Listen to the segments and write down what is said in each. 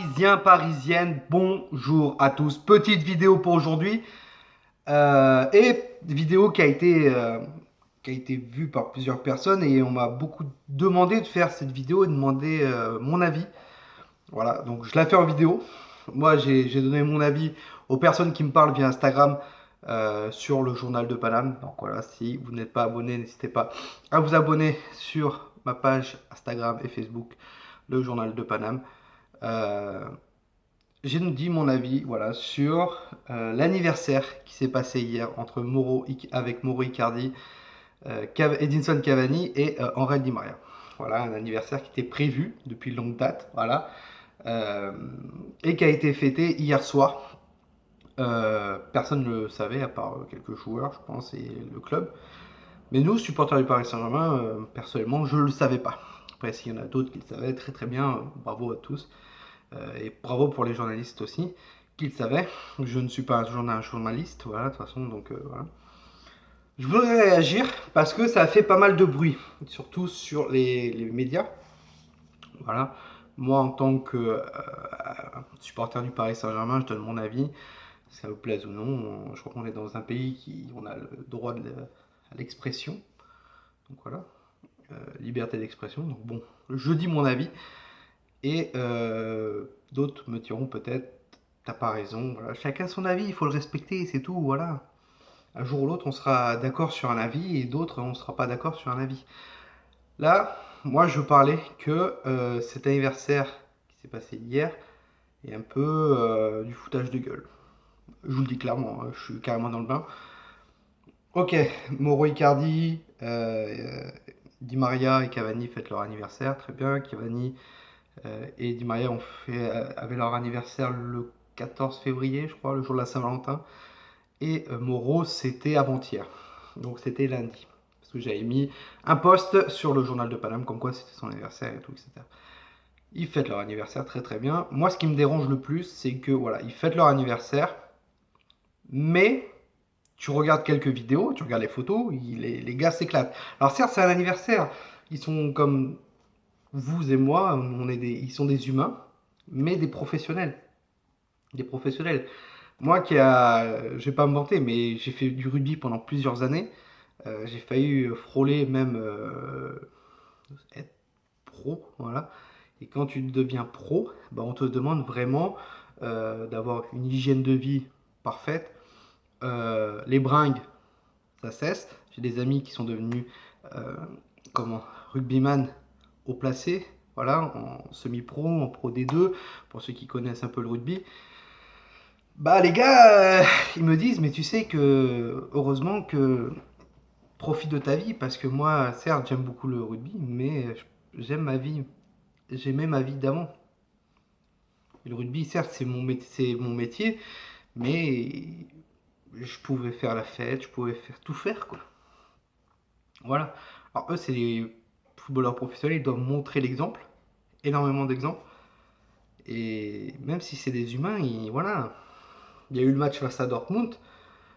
Parisiens, parisiennes, bonjour à tous. Petite vidéo pour aujourd'hui et vidéo qui a été vue par plusieurs personnes et on m'a beaucoup demandé de faire cette vidéo et demander mon avis. Voilà, donc je la fais en vidéo. Moi, j'ai donné mon avis aux personnes qui me parlent via Instagram sur le journal de Paname. Donc voilà, si vous n'êtes pas abonné, n'hésitez pas à vous abonner sur ma page Instagram et Facebook, le journal de Paname. Euh, j'ai dit mon avis voilà, sur l'anniversaire qui s'est passé hier entre avec Mauro Icardi, Edinson Cavani et Angel Di Maria. Voilà, un anniversaire qui était prévu depuis longue date, voilà, euh, et qui a été fêté hier soir. Personne ne le savait à part quelques joueurs, je pense, et le club. Mais nous, supporters du Paris Saint-Germain, personnellement, je ne le savais pas. Après, s'il y en a d'autres qui le savaient, très très bien, bravo à tous. Et bravo pour les journalistes aussi, qui le savaient. Je ne suis pas un journaliste, voilà, de toute façon, donc voilà. Je voudrais réagir parce que ça a fait pas mal de bruit, surtout sur les médias. Voilà. Moi, en tant que supporter du Paris Saint-Germain, je donne mon avis, ça vous plaise ou non. Je crois qu'on est dans un pays qui on a le droit à l'expression. Donc voilà, liberté d'expression. Donc bon, je dis mon avis. Et d'autres me diront peut-être, t'as pas raison, voilà. Chacun son avis, il faut le respecter, c'est tout, voilà. Un jour ou l'autre, on sera d'accord sur un avis et d'autres, on ne sera pas d'accord sur un avis. Là, moi, je parlais que cet anniversaire qui s'est passé hier est un peu du foutage de gueule. Je vous le dis clairement, hein, je suis carrément dans le bain. Ok, Mauro Icardi, Di Maria et Cavani fêtent leur anniversaire, très bien. Cavani et Di Maria avaient leur anniversaire le 14 février, je crois, le jour de la Saint-Valentin. Et Moreau, c'était avant-hier. Donc c'était lundi. Parce que j'avais mis un post sur le journal de Paname, comme quoi c'était son anniversaire et tout, etc. Ils fêtent leur anniversaire très très bien. Moi, ce qui me dérange le plus, c'est que voilà, ils fêtent leur anniversaire, mais tu regardes quelques vidéos, tu regardes les photos, les gars s'éclatent. Alors certes, c'est un anniversaire. Ils sont comme vous et moi, ils sont des humains, mais des professionnels. Des professionnels. Moi je vais pas me vanter, mais j'ai fait du rugby pendant plusieurs années. J'ai failli frôler même être pro, voilà. Et quand tu deviens pro, bah, on te demande vraiment d'avoir une hygiène de vie parfaite. Les bringues, ça cesse. J'ai des amis qui sont devenus euh, comment rugbyman au placé, voilà, en semi-pro, en pro D2, pour ceux qui connaissent un peu le rugby. Bah les gars, ils me disent, mais tu sais que heureusement que profite de ta vie, parce que moi, certes, j'aime beaucoup le rugby, mais j'aime ma vie, j'aimais ma vie d'avant. Et le rugby, certes, c'est mon métier, mais je pouvais faire la fête, je pouvais faire tout faire, quoi. Voilà. Alors eux, c'est les footballeurs professionnels, ils doivent montrer l'exemple, énormément d'exemples. Et même si c'est des humains, voilà. Il y a eu le match face à Dortmund.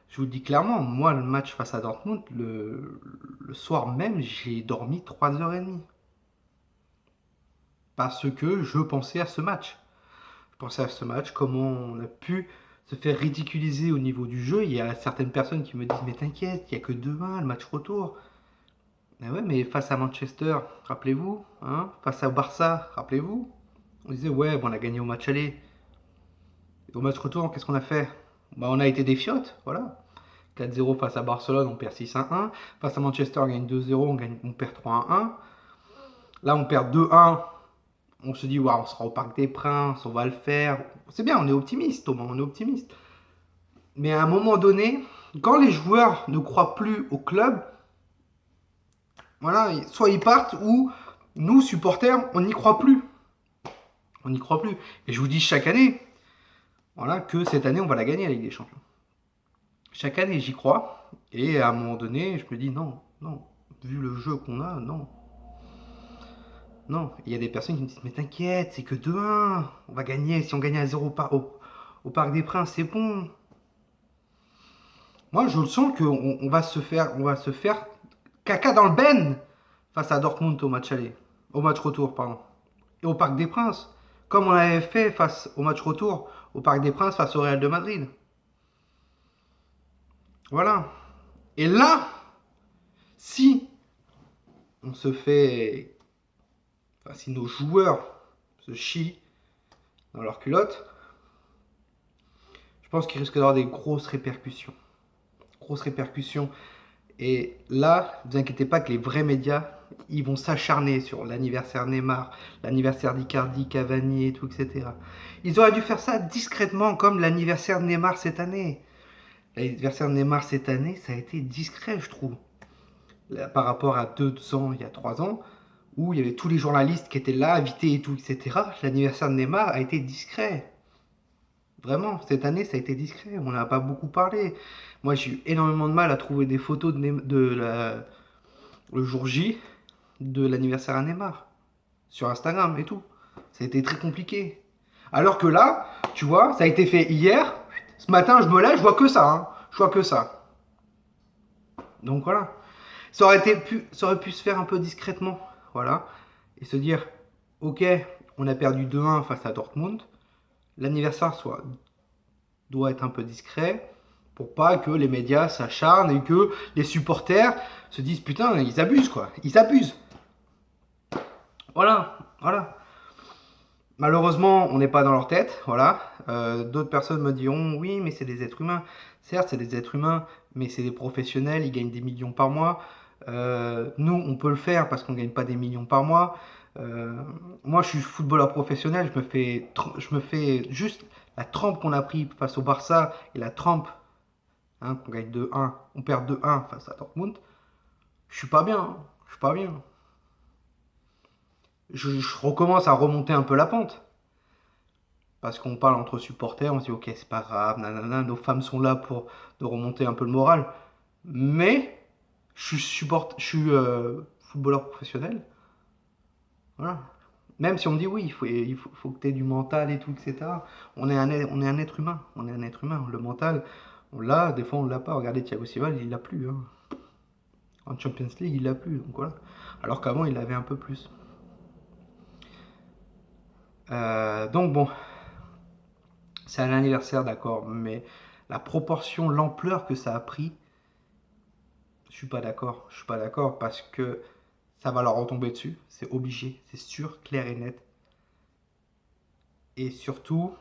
Je vous le dis clairement, moi, le match face à Dortmund, le soir même, j'ai dormi 3h30. Parce que je pensais à ce match. Je pensais à ce match, comment on a pu se faire ridiculiser au niveau du jeu. Il y a certaines personnes qui me disent, mais t'inquiète, il n'y a que 2-1, le match retour. Mais ouais, mais face à Manchester, rappelez-vous, hein, face à Barça, rappelez-vous, on disait, ouais, bon, on a gagné au match aller. Et au match retour, qu'est-ce qu'on a fait? Bah, on a été des fiottes, voilà. 4-0 face à Barcelone, on perd 6-1. Face à Manchester, on gagne 2-0, on perd 3-1. Là, on perd 2-1. On se dit, waouh, on sera au Parc des Princes, on va le faire. C'est bien, on est optimiste, Thomas, on est optimiste. Mais à un moment donné, quand les joueurs ne croient plus au club, voilà, soit ils partent ou nous, supporters, on n'y croit plus. On n'y croit plus. Et je vous dis chaque année, voilà, que cette année, on va la gagner, la Ligue des Champions. Chaque année, j'y crois. Et à un moment donné, je me dis, non, non, vu le jeu qu'on a, non. Non, il y a des personnes qui me disent, mais t'inquiète, c'est que 2-1, on va gagner, si on gagne à 0 au Parc des Princes, c'est bon. Moi, je le sens qu'on on va se faire caca dans le ben face à Dortmund au match aller, au match retour, pardon, et au Parc des Princes. Comme on avait fait face au match retour au Parc des Princes face au Real de Madrid. Voilà. Et là, si on se fait... Enfin, si nos joueurs se chient dans leurs culottes, je pense qu'il risque d'avoir des grosses répercussions. Grosses répercussions. Et là, ne vous inquiétez pas que les vrais médias, ils vont s'acharner sur l'anniversaire Neymar, l'anniversaire d'Icardi, Cavani et tout, etc. Ils auraient dû faire ça discrètement, comme l'anniversaire de Neymar cette année. L'anniversaire de Neymar cette année, ça a été discret, je trouve. Là, par rapport à 2 ans, il y a 3 ans, où il y avait tous les journalistes qui étaient là, invités et tout, etc. L'anniversaire de Neymar a été discret. Vraiment, cette année, ça a été discret. On n'a pas beaucoup parlé. Moi, j'ai eu énormément de mal à trouver des photos le jour J de l'anniversaire à Neymar sur Instagram et tout. Ça a été très compliqué. Alors que là, tu vois, ça a été fait hier. Ce matin, je me lève, je vois que ça. Hein. Je vois que ça. Donc voilà. Ça aurait pu se faire un peu discrètement. Voilà. Et se dire, ok, on a perdu 2-1 face à Dortmund. L'anniversaire doit être un peu discret pour pas que les médias s'acharnent et que les supporters se disent putain, ils abusent quoi. Ils abusent. Voilà. Voilà. Malheureusement, on n'est pas dans leur tête, voilà. D'autres personnes me diront, oui, mais c'est des êtres humains. Certes, c'est des êtres humains, mais c'est des professionnels, ils gagnent des millions par mois. Nous, on peut le faire parce qu'on ne gagne pas des millions par mois. Moi, je suis footballeur professionnel, je me fais juste la trempe qu'on a pris face au Barça et la trempe hein, qu'on gagne 2-1, on perd 2-1 face à Dortmund. Je suis pas bien, hein. Je suis pas bien. Je recommence à remonter un peu la pente. Parce qu'on parle entre supporters, on se dit ok c'est pas grave, nanana, nos femmes sont là pour de remonter un peu le moral. Mais je suis footballeur professionnel. Voilà. Même si on me dit oui, il faut que tu aies du mental et tout, etc. On est un être humain. On est un être humain. Le mental, on l'a, des fois on l'a pas. Regardez Thiago Silva, il l'a plus. Hein. En Champions League, il l'a plus. Donc voilà. Alors qu'avant, il l'avait un peu plus. Donc bon, c'est un anniversaire, d'accord, mais la proportion, l'ampleur que ça a pris, je suis pas d'accord. Je suis pas d'accord parce que ça va leur retomber dessus, c'est obligé, c'est sûr, clair et net. Et surtout,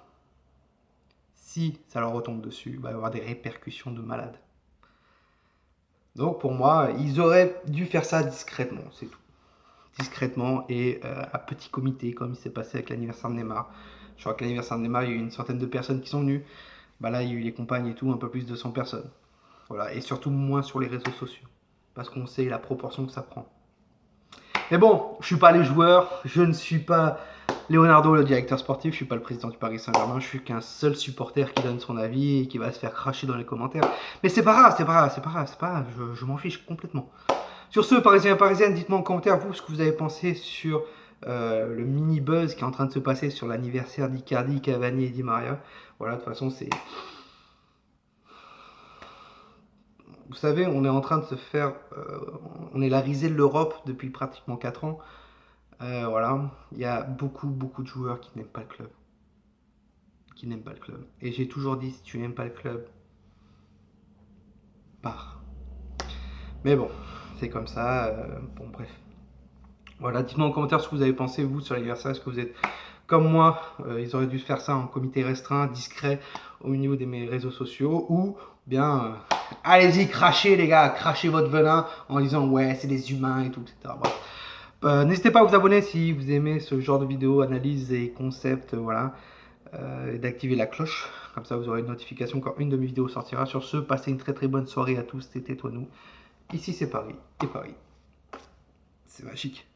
si ça leur retombe dessus, il va y avoir des répercussions de malade. Donc pour moi, ils auraient dû faire ça discrètement, c'est tout. Discrètement et à petit comité, comme il s'est passé avec l'anniversaire de Neymar. Je crois que l'anniversaire de Neymar, il y a eu une centaine de personnes qui sont venues. Bah là, il y a eu les compagnes et tout, un peu plus de 100 personnes. Voilà, et surtout moins sur les réseaux sociaux. Parce qu'on sait la proportion que ça prend. Mais bon, je suis pas les joueurs, je ne suis pas Leonardo, le directeur sportif, je suis pas le président du Paris Saint-Germain, je suis qu'un seul supporter qui donne son avis et qui va se faire cracher dans les commentaires. Mais c'est pas grave, c'est pas grave, c'est pas grave, c'est pas grave, je m'en fiche complètement. Sur ce, Parisiens et Parisiennes, dites-moi en commentaire, vous, ce que vous avez pensé sur le mini-buzz qui est en train de se passer sur l'anniversaire d'Icardi, Cavani et Di Maria. Voilà, de toute façon, c'est... Vous savez, on est en train de se faire... on est la risée de l'Europe depuis pratiquement 4 ans. Voilà, il y a beaucoup de joueurs qui n'aiment pas le club. Qui n'aiment pas le club. Et j'ai toujours dit, si tu n'aimes pas le club, pars. Mais bon, c'est comme ça. Bon, bref. Voilà, dites-moi en commentaire ce que vous avez pensé, vous, sur l'anniversaire. Est-ce que vous êtes comme moi, ils auraient dû faire ça en comité restreint, discret, au niveau de mes réseaux sociaux, ou bien, allez-y, crachez les gars, crachez votre venin en disant ouais, c'est des humains et tout, etc. Bref. N'hésitez pas à vous abonner si vous aimez ce genre de vidéos, analyse et concepts, voilà, et d'activer la cloche, comme ça vous aurez une notification quand une de mes vidéos sortira. Sur ce, passez une très bonne soirée à tous, c'était toi nous. Ici c'est Paris, et Paris, c'est magique.